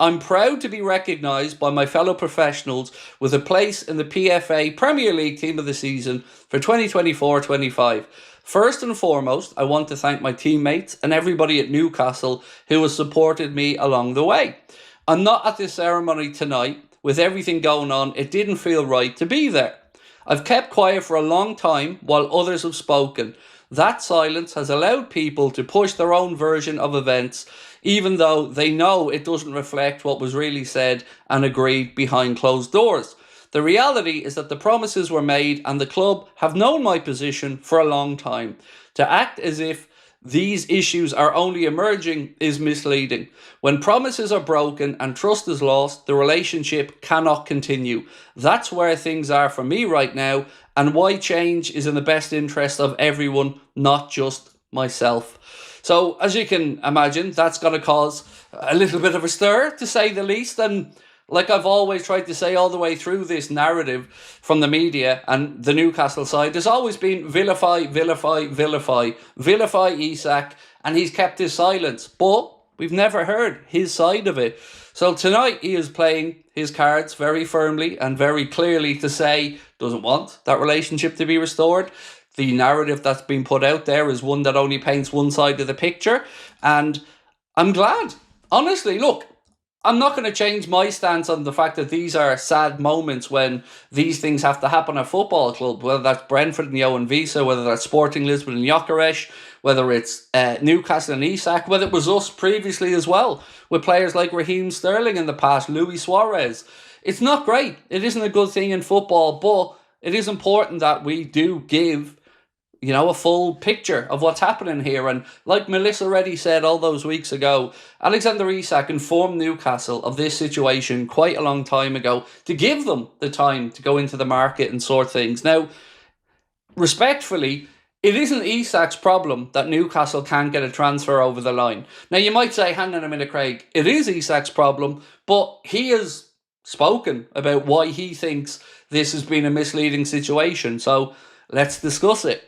I'm proud to be recognised by my fellow professionals with a place in the PFA Premier League Team of the Season for 2024-25. First and foremost, I want to thank my teammates and everybody at Newcastle who has supported me along the way. I'm not at this ceremony tonight. With everything going on, it didn't feel right to be there. I've kept quiet for a long time while others have spoken. That silence has allowed people to push their own version of events, even though they know it doesn't reflect what was really said and agreed behind closed doors. The reality is that the promises were made and the club have known my position for a long time. To act as if these issues are only emerging is misleading. When promises are broken and trust is lost, the relationship cannot continue. That's where things are for me right now, and why change is in the best interest of everyone, not just myself. So, as you can imagine, that's going to cause a little bit of a stir, to say the least, and like I've always tried to say all the way through this narrative from the media and the Newcastle side, there's always been vilify, vilify, vilify, vilify Isak, and he's kept his silence. But we've never heard his side of it. So tonight he is playing his cards very firmly and very clearly to say doesn't want that relationship to be restored. The narrative that's been put out there is one that only paints one side of the picture. And I'm glad. Honestly, look, I'm not going to change my stance on the fact that these are sad moments when these things have to happen at a football club, whether that's Brentford and Johan Visa, whether that's Sporting Lisbon and Gyökeres, whether it's Newcastle and Isak, whether it was us previously as well, with players like Raheem Sterling in the past, Luis Suarez. It's not great. It isn't a good thing in football, but it is important that we do give a full picture of what's happening here. And like Melissa already said all those weeks ago, Alexander Isak informed Newcastle of this situation quite a long time ago to give them the time to go into the market and sort things. Now, respectfully, it isn't Isak's problem that Newcastle can't get a transfer over the line. Now, you might say, hang on a minute, Craig, it is Isak's problem, but he has spoken about why he thinks this has been a misleading situation. So let's discuss it.